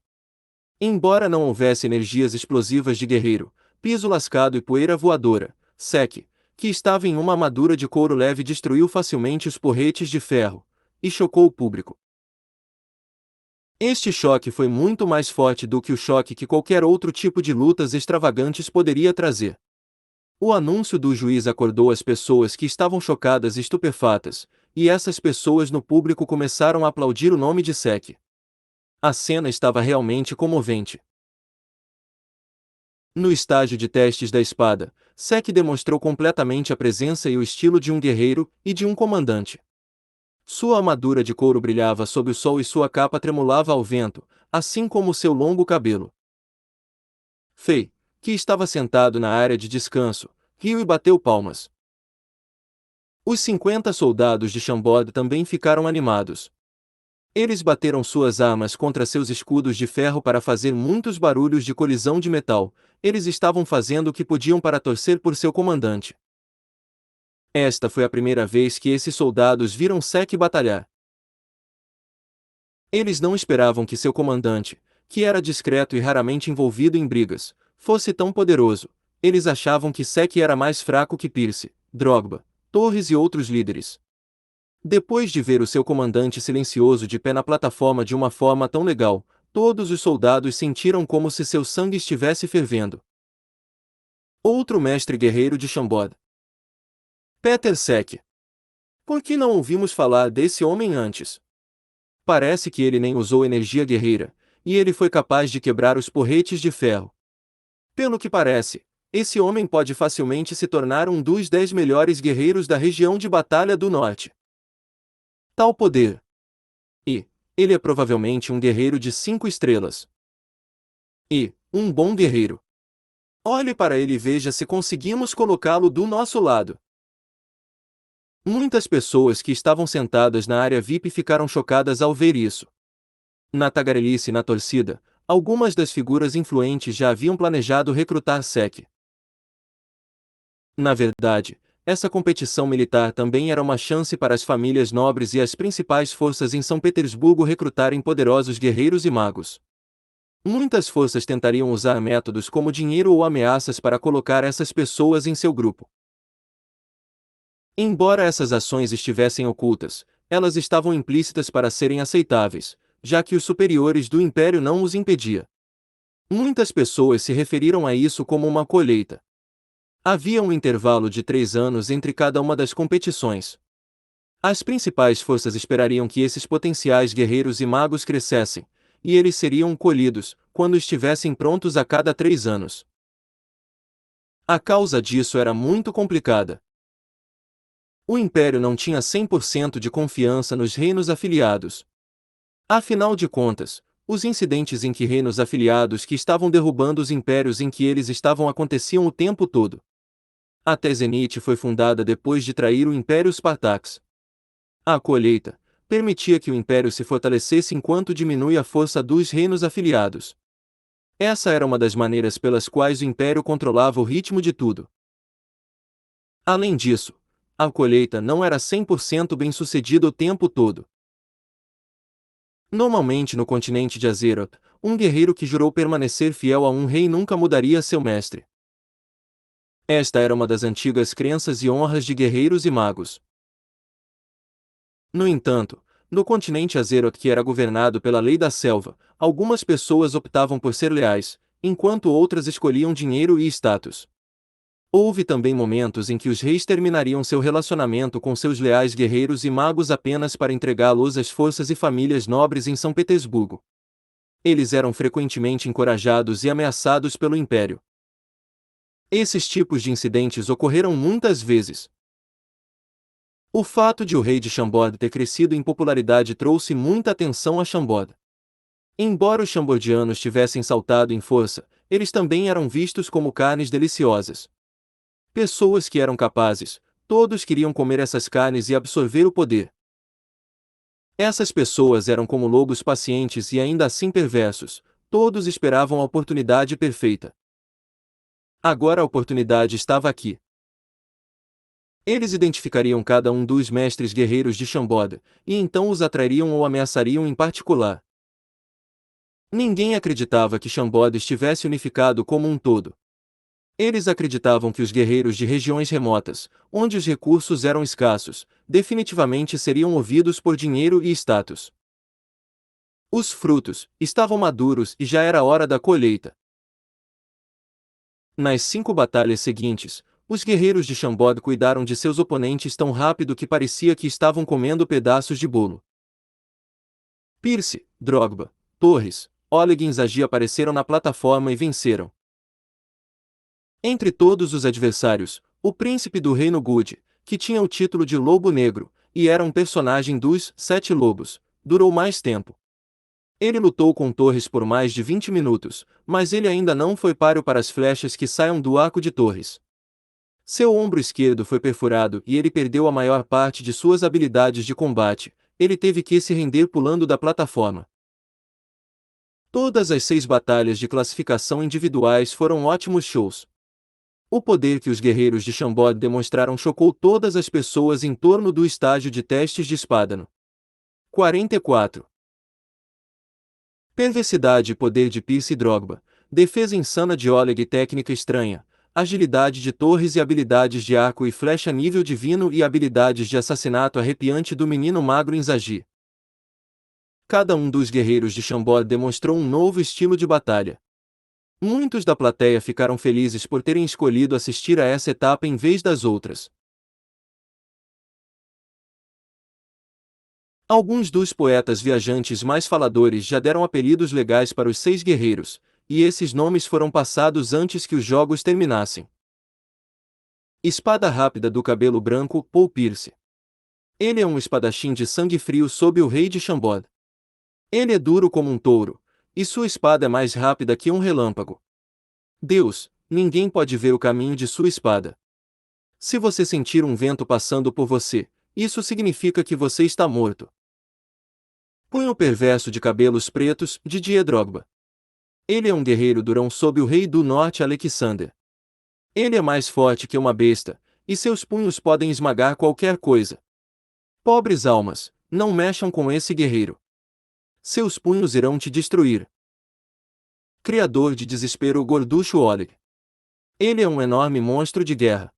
Embora não houvesse energias explosivas de guerreiro, piso lascado e poeira voadora, Sek, que estava em uma armadura de couro leve, destruiu facilmente os porretes de ferro e chocou o público. Este choque foi muito mais forte do que o choque que qualquer outro tipo de lutas extravagantes poderia trazer. O anúncio do juiz acordou as pessoas que estavam chocadas e estupefatas, e essas pessoas no público começaram a aplaudir o nome de Sek. A cena estava realmente comovente. No estágio de testes da espada, Sek demonstrou completamente a presença e o estilo de um guerreiro e de um comandante. Sua armadura de couro brilhava sob o sol e sua capa tremulava ao vento, assim como seu longo cabelo. Fei, que estava sentado na área de descanso, riu e bateu palmas. Os 50 soldados de Chambord também ficaram animados. Eles bateram suas armas contra seus escudos de ferro para fazer muitos barulhos de colisão de metal. Eles estavam fazendo o que podiam para torcer por seu comandante. Esta foi a primeira vez que esses soldados viram Sek batalhar. Eles não esperavam que seu comandante, que era discreto e raramente envolvido em brigas, fosse tão poderoso. Eles achavam que Sek era mais fraco que Pierce, Drogba, Torres e outros líderes. Depois de ver o seu comandante silencioso de pé na plataforma de uma forma tão legal, todos os soldados sentiram como se seu sangue estivesse fervendo. Outro mestre guerreiro de Chambord. Peter Sek. Por que não ouvimos falar desse homem antes? Parece que ele nem usou energia guerreira, e ele foi capaz de quebrar os porretes de ferro. Pelo que parece, esse homem pode facilmente se tornar um dos 10 melhores guerreiros da região de Batalha do Norte. Tal poder. Ele é provavelmente um guerreiro de 5 estrelas. Um bom guerreiro. Olhe para ele e veja se conseguimos colocá-lo do nosso lado. Muitas pessoas que estavam sentadas na área VIP ficaram chocadas ao ver isso. Na tagarelice e na torcida, algumas das figuras influentes já haviam planejado recrutar Sek. Na verdade, essa competição militar também era uma chance para as famílias nobres e as principais forças em São Petersburgo recrutarem poderosos guerreiros e magos. Muitas forças tentariam usar métodos como dinheiro ou ameaças para colocar essas pessoas em seu grupo. Embora essas ações estivessem ocultas, elas estavam implícitas para serem aceitáveis, já que os superiores do império não os impedia. Muitas pessoas se referiram a isso como uma colheita. Havia um intervalo de 3 anos entre cada uma das competições. As principais forças esperariam que esses potenciais guerreiros e magos crescessem, e eles seriam colhidos, quando estivessem prontos a cada 3 anos. A causa disso era muito complicada. O Império não tinha 100% de confiança nos reinos afiliados. Afinal de contas, os incidentes em que reinos afiliados que estavam derrubando os impérios em que eles estavam aconteciam o tempo todo. Até Zenit foi fundada depois de trair o Império Spartax. A colheita permitia que o Império se fortalecesse enquanto diminui a força dos reinos afiliados. Essa era uma das maneiras pelas quais o Império controlava o ritmo de tudo. Além disso, a colheita não era 100% bem-sucedida o tempo todo. Normalmente no continente de Azeroth, um guerreiro que jurou permanecer fiel a um rei nunca mudaria seu mestre. Esta era uma das antigas crenças e honras de guerreiros e magos. No entanto, no continente Azeroth que era governado pela lei da selva, algumas pessoas optavam por ser leais, enquanto outras escolhiam dinheiro e status. Houve também momentos em que os reis terminariam seu relacionamento com seus leais guerreiros e magos apenas para entregá-los às forças e famílias nobres em São Petersburgo. Eles eram frequentemente encorajados e ameaçados pelo Império. Esses tipos de incidentes ocorreram muitas vezes. O fato de o rei de Chambord ter crescido em popularidade trouxe muita atenção a Chambord. Embora os chambordianos tivessem saltado em força, eles também eram vistos como carnes deliciosas. Pessoas que eram capazes, todos queriam comer essas carnes e absorver o poder. Essas pessoas eram como lobos pacientes e ainda assim perversos, todos esperavam a oportunidade perfeita. Agora a oportunidade estava aqui. Eles identificariam cada um dos mestres guerreiros de Chambord, e então os atrairiam ou ameaçariam em particular. Ninguém acreditava que Chambord estivesse unificado como um todo. Eles acreditavam que os guerreiros de regiões remotas, onde os recursos eram escassos, definitivamente seriam movidos por dinheiro e status. Os frutos estavam maduros e já era hora da colheita. Nas 5 batalhas seguintes, os guerreiros de Chambord cuidaram de seus oponentes tão rápido que parecia que estavam comendo pedaços de bolo. Pierce, Drogba, Torres, Oleg e Inzaghi apareceram na plataforma e venceram. Entre todos os adversários, o príncipe do Reino Good, que tinha o título de Lobo Negro, e era um personagem dos Sete Lobos, durou mais tempo. Ele lutou com Torres por mais de 20 minutos, mas ele ainda não foi páreo para as flechas que saiam do arco de Torres. Seu ombro esquerdo foi perfurado e ele perdeu a maior parte de suas habilidades de combate, ele teve que se render pulando da plataforma. Todas as 6 batalhas de classificação individuais foram ótimos shows. O poder que os guerreiros de Chambord demonstraram chocou todas as pessoas em torno do estágio de testes de espadano. 44. Perversidade e poder de Pierce e Drogba, defesa insana de Oleg e técnica estranha, agilidade de Torres e habilidades de arco e flecha nível divino e habilidades de assassinato arrepiante do menino magro Inzaghi. Cada um dos guerreiros de Chambord demonstrou um novo estilo de batalha. Muitos da plateia ficaram felizes por terem escolhido assistir a essa etapa em vez das outras. Alguns dos poetas viajantes mais faladores já deram apelidos legais para os 6 guerreiros, e esses nomes foram passados antes que os jogos terminassem. Espada rápida do cabelo branco, Paul Pierce. Ele é um espadachim de sangue frio sob o rei de Chambord. Ele é duro como um touro, e sua espada é mais rápida que um relâmpago. Deus, ninguém pode ver o caminho de sua espada. Se você sentir um vento passando por você, isso significa que você está morto. Punho perverso de cabelos pretos, Didier Drogba. Ele é um guerreiro durão sob o rei do norte Alexander. Ele é mais forte que uma besta, e seus punhos podem esmagar qualquer coisa. Pobres almas, não mexam com esse guerreiro. Seus punhos irão te destruir. Criador de desespero Gorducho Oleg. Ele é um enorme monstro de guerra.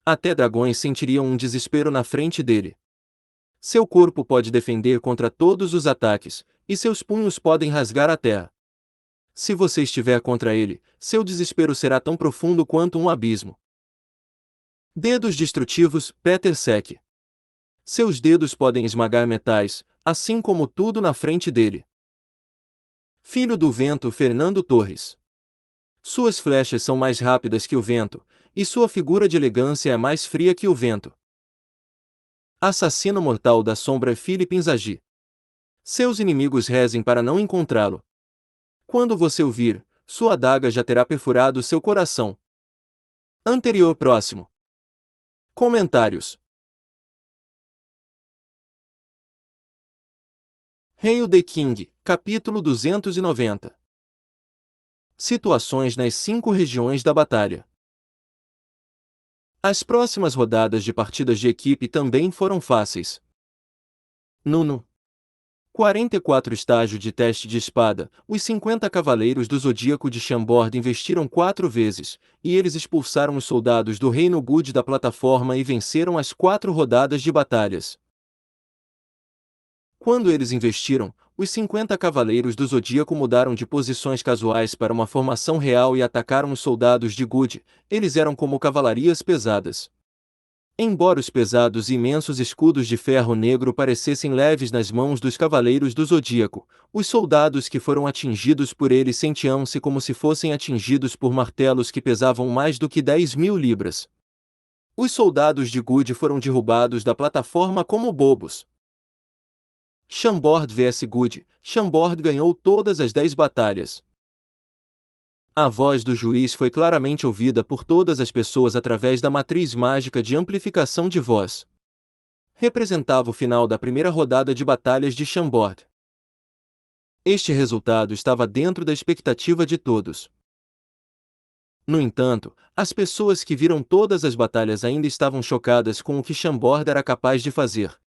Até dragões sentiriam um desespero na frente dele. Seu corpo pode defender contra todos os ataques, e seus punhos podem rasgar a terra. Se você estiver contra ele, seu desespero será tão profundo quanto um abismo. Dedos destrutivos, Peter Sek. Seus dedos podem esmagar metais, assim como tudo na frente dele. Filho do vento, Fernando Torres. Suas flechas são mais rápidas que o vento, e sua figura de elegância é mais fria que o vento. Assassino mortal da sombra Philip Inzaghi. Seus inimigos rezem para não encontrá-lo. Quando você o vir, sua adaga já terá perfurado seu coração. Anterior próximo. Comentários. Hail the King, capítulo 290. Situações nas 5 regiões da batalha. As próximas rodadas de partidas de equipe também foram fáceis. No 44 estágio de teste de espada, os 50 cavaleiros do Zodíaco de Chambord investiram 4 vezes, e eles expulsaram os soldados do Reino Good da plataforma e venceram as 4 rodadas de batalhas. Quando eles investiram, os 50 cavaleiros do Zodíaco mudaram de posições casuais para uma formação real e atacaram os soldados de Good. Eles eram como cavalarias pesadas. Embora os pesados e imensos escudos de ferro negro parecessem leves nas mãos dos cavaleiros do Zodíaco, os soldados que foram atingidos por eles sentiam-se como se fossem atingidos por martelos que pesavam mais do que 10.000 libras. Os soldados de Good foram derrubados da plataforma como bobos. Chambord vs Good. Chambord ganhou todas as 10 batalhas. A voz do juiz foi claramente ouvida por todas as pessoas através da matriz mágica de amplificação de voz. Representava o final da primeira rodada de batalhas de Chambord. Este resultado estava dentro da expectativa de todos. No entanto, as pessoas que viram todas as batalhas ainda estavam chocadas com o que Chambord era capaz de fazer.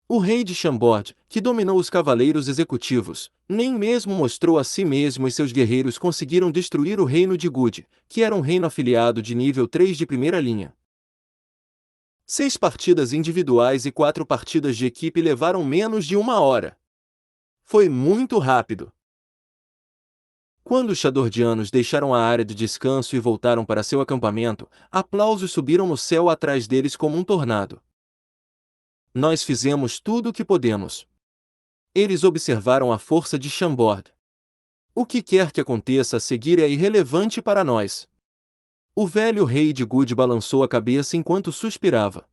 O rei de Chambord, que dominou os cavaleiros executivos, nem mesmo mostrou a si mesmo e seus guerreiros conseguiram destruir o reino de Good, que era um reino afiliado de nível 3 de primeira linha. 6 partidas individuais e 4 partidas de equipe levaram menos de 1 hora. Foi muito rápido. Quando os Chadordianos deixaram a área de descanso e voltaram para seu acampamento, aplausos subiram no céu atrás deles como um tornado. Nós fizemos tudo o que podemos. Eles observaram a força de Chambord. O que quer que aconteça a seguir é irrelevante para nós. O velho rei de Good balançou a cabeça enquanto suspirava.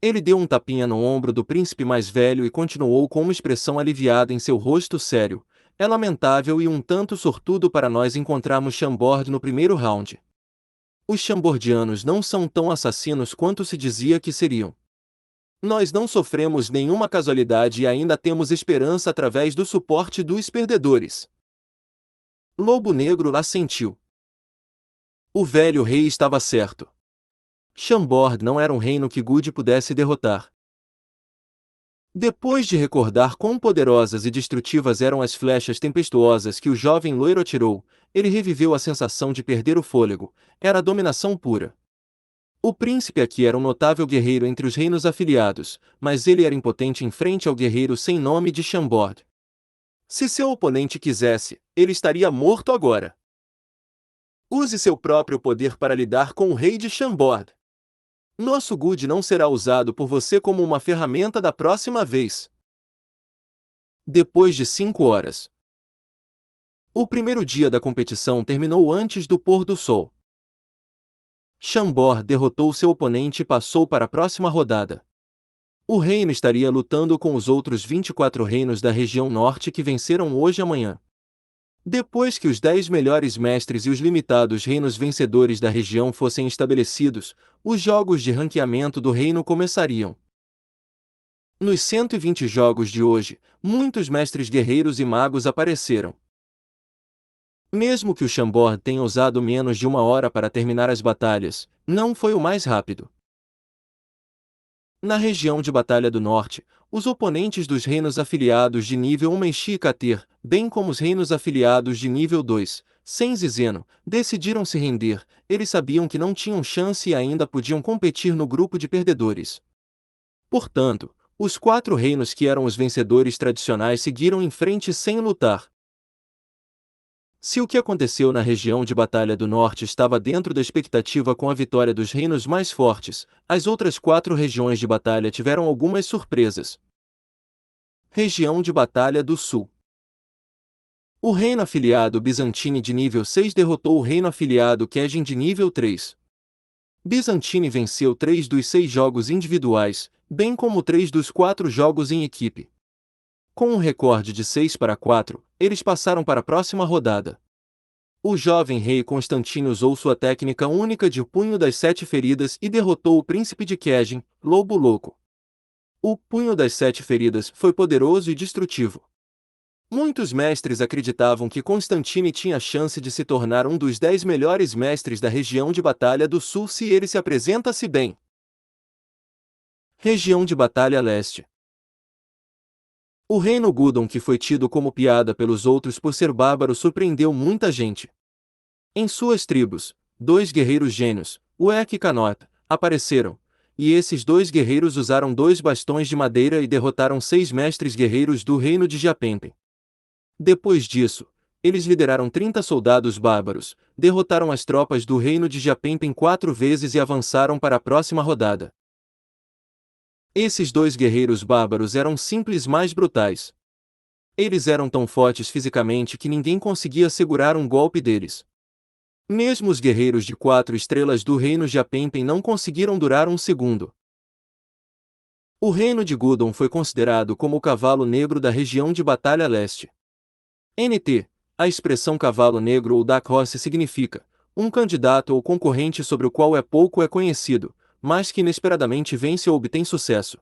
Ele deu um tapinha no ombro do príncipe mais velho e continuou com uma expressão aliviada em seu rosto sério. É lamentável e um tanto sortudo para nós encontrarmos Chambord no primeiro round. Os Chambordianos não são tão assassinos quanto se dizia que seriam. Nós não sofremos nenhuma casualidade e ainda temos esperança através do suporte dos perdedores. Lobo Negro assentiu. O velho rei estava certo. Chambord não era um reino que Good pudesse derrotar. Depois de recordar quão poderosas e destrutivas eram as flechas tempestuosas que o jovem loiro atirou, ele reviveu a sensação de perder o fôlego. Era dominação pura. O príncipe aqui era um notável guerreiro entre os reinos afiliados, mas ele era impotente em frente ao guerreiro sem nome de Chambord. Se seu oponente quisesse, ele estaria morto agora. Use seu próprio poder para lidar com o rei de Chambord. Nosso Good não será usado por você como uma ferramenta da próxima vez. Depois de 5 horas. O primeiro dia da competição terminou antes do pôr do sol. Chambord derrotou seu oponente e passou para a próxima rodada. O reino estaria lutando com os outros 24 reinos da região norte que venceram hoje e amanhã. Depois que os 10 melhores mestres e os limitados reinos vencedores da região fossem estabelecidos, os jogos de ranqueamento do reino começariam. Nos 120 jogos de hoje, muitos mestres guerreiros e magos apareceram. Mesmo que o Chambord tenha usado menos de 1 hora para terminar as batalhas, não foi o mais rápido. Na região de Batalha do Norte, os oponentes dos reinos afiliados de nível 1 Menchi e Kater, bem como os reinos afiliados de nível 2, Sens e Zeno, decidiram se render. Eles sabiam que não tinham chance e ainda podiam competir no grupo de perdedores. Portanto, os 4 reinos que eram os vencedores tradicionais seguiram em frente sem lutar. Se o que aconteceu na região de Batalha do Norte estava dentro da expectativa com a vitória dos reinos mais fortes, as outras 4 regiões de batalha tiveram algumas surpresas. Região de Batalha do Sul. O reino afiliado Bizantine de nível 6 derrotou o reino afiliado Kejin de nível 3. Bizantine venceu 3 dos 6 jogos individuais, bem como 3 dos 4 jogos em equipe. Com um recorde de 6-4, eles passaram para a próxima rodada. O jovem rei Constantino usou sua técnica única de Punho das 7 Feridas e derrotou o príncipe de Kejin, Lobo Louco. O Punho das 7 Feridas foi poderoso e destrutivo. Muitos mestres acreditavam que Constantine tinha chance de se tornar um dos 10 melhores mestres da região de Batalha do Sul se ele se apresentasse bem. Região de Batalha Leste. O reino Gudon, que foi tido como piada pelos outros por ser bárbaro, surpreendeu muita gente. Em suas tribos, 2 guerreiros gênios, Uek e Canot, apareceram, e esses 2 guerreiros usaram 2 bastões de madeira e derrotaram 6 mestres guerreiros do reino de Japempen. Depois disso, eles lideraram 30 soldados bárbaros, derrotaram as tropas do reino de Japempen 4 vezes e avançaram para a próxima rodada. Esses 2 guerreiros bárbaros eram simples mais brutais. Eles eram tão fortes fisicamente que ninguém conseguia segurar um golpe deles. Mesmo os guerreiros de 4 estrelas do reino Japempen não conseguiram durar um segundo. O reino de Gudon foi considerado como o cavalo negro da região de Batalha Leste. NT, a expressão cavalo negro ou dark horse significa um candidato ou concorrente sobre o qual pouco é conhecido, mas que inesperadamente vence ou obtém sucesso.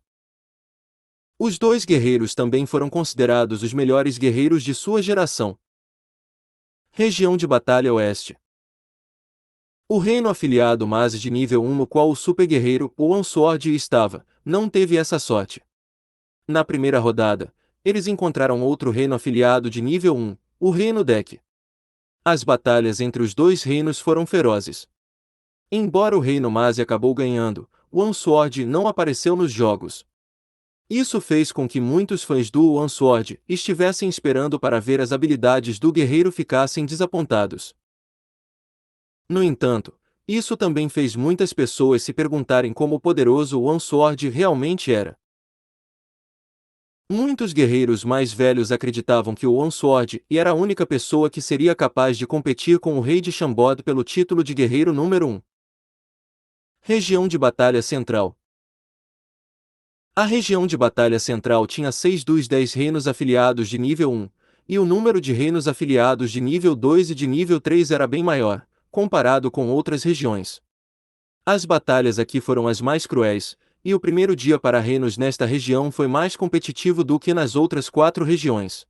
Os 2 guerreiros também foram considerados os melhores guerreiros de sua geração. Região de Batalha Oeste. O reino afiliado Mase de nível 1, no qual o super guerreiro ou Answord estava, não teve essa sorte. Na primeira rodada, eles encontraram outro reino afiliado de nível 1, o reino Dek. As batalhas entre os 2 reinos foram ferozes. Embora o reino Mase acabou ganhando, o Answord não apareceu nos jogos. Isso fez com que muitos fãs do Answord estivessem esperando para ver as habilidades do guerreiro ficassem desapontados. No entanto, isso também fez muitas pessoas se perguntarem como poderoso o Answord realmente era. Muitos guerreiros mais velhos acreditavam que o Answord era a única pessoa que seria capaz de competir com o rei de Shambod pelo título de guerreiro número 1. Região de Batalha Central. A região de Batalha Central tinha 6 dos 10 reinos afiliados de nível 1, e o número de reinos afiliados de nível 2 e de nível 3 era bem maior, comparado com outras regiões. As batalhas aqui foram as mais cruéis, e o primeiro dia para reinos nesta região foi mais competitivo do que nas outras 4 regiões.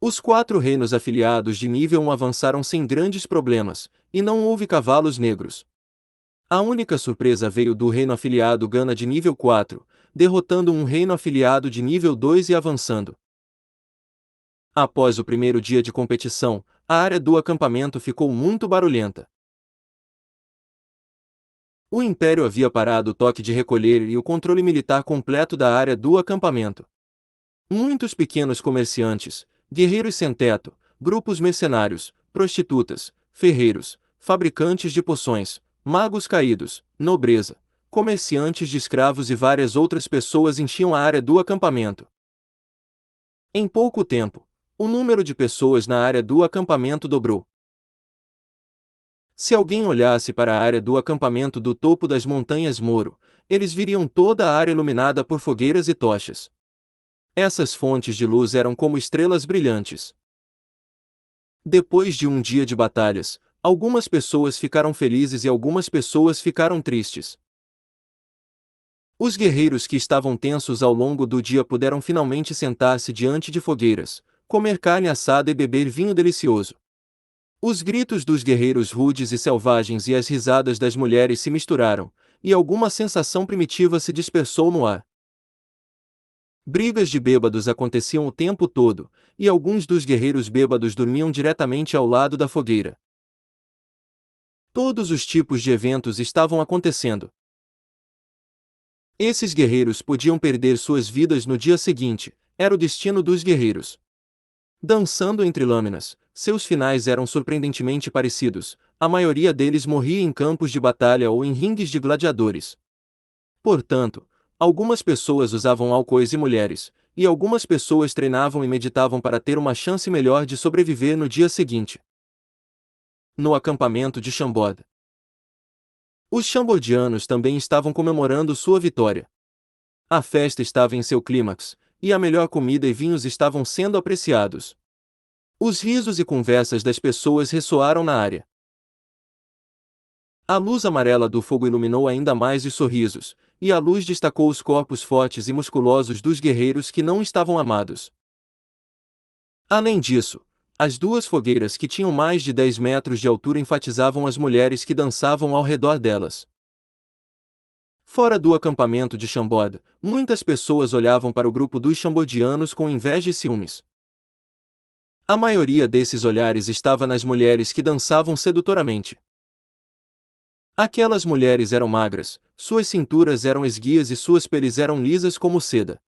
Os 4 reinos afiliados de nível 1 avançaram sem grandes problemas, e não houve cavalos negros. A única surpresa veio do reino afiliado Gana de nível 4, derrotando um reino afiliado de nível 2 e avançando. Após o primeiro dia de competição, a área do acampamento ficou muito barulhenta. O Império havia parado o toque de recolher e o controle militar completo da área do acampamento. Muitos pequenos comerciantes, guerreiros sem-teto, grupos mercenários, prostitutas, ferreiros, fabricantes de poções, magos caídos, nobreza, comerciantes de escravos e várias outras pessoas enchiam a área do acampamento. Em pouco tempo, o número de pessoas na área do acampamento dobrou. Se alguém olhasse para a área do acampamento do topo das montanhas Moro, eles viriam toda a área iluminada por fogueiras e tochas. Essas fontes de luz eram como estrelas brilhantes. Depois de um dia de batalhas, algumas pessoas ficaram felizes e algumas pessoas ficaram tristes. Os guerreiros que estavam tensos ao longo do dia puderam finalmente sentar-se diante de fogueiras, comer carne assada e beber vinho delicioso. Os gritos dos guerreiros rudes e selvagens e as risadas das mulheres se misturaram, e alguma sensação primitiva se dispersou no ar. Brigas de bêbados aconteciam o tempo todo, e alguns dos guerreiros bêbados dormiam diretamente ao lado da fogueira. Todos os tipos de eventos estavam acontecendo. Esses guerreiros podiam perder suas vidas no dia seguinte, era o destino dos guerreiros. Dançando entre lâminas, seus finais eram surpreendentemente parecidos, a maioria deles morria em campos de batalha ou em ringues de gladiadores. Portanto, algumas pessoas usavam álcoois e mulheres, e algumas pessoas treinavam e meditavam para ter uma chance melhor de sobreviver no dia seguinte. No acampamento de Shambod. Os chambordianos também estavam comemorando sua vitória. A festa estava em seu clímax, e a melhor comida e vinhos estavam sendo apreciados. Os risos e conversas das pessoas ressoaram na área. A luz amarela do fogo iluminou ainda mais os sorrisos, e a luz destacou os corpos fortes e musculosos dos guerreiros que não estavam amados. Além disso, as duas fogueiras que tinham mais de 10 metros de altura enfatizavam as mulheres que dançavam ao redor delas. Fora do acampamento de Chamboda, muitas pessoas olhavam para o grupo dos chambodianos com inveja e ciúmes. A maioria desses olhares estava nas mulheres que dançavam sedutoramente. Aquelas mulheres eram magras, suas cinturas eram esguias e suas peles eram lisas como seda.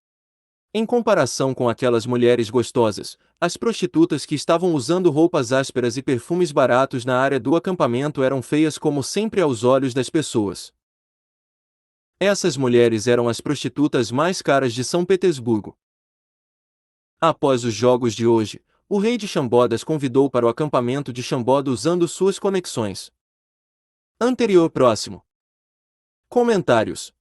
Em comparação com aquelas mulheres gostosas, as prostitutas que estavam usando roupas ásperas e perfumes baratos na área do acampamento eram feias como sempre aos olhos das pessoas. Essas mulheres eram as prostitutas mais caras de São Petersburgo. Após os jogos de hoje, o rei de Chambodas convidou para o acampamento de Chamboda usando suas conexões. Anterior próximo. Comentários.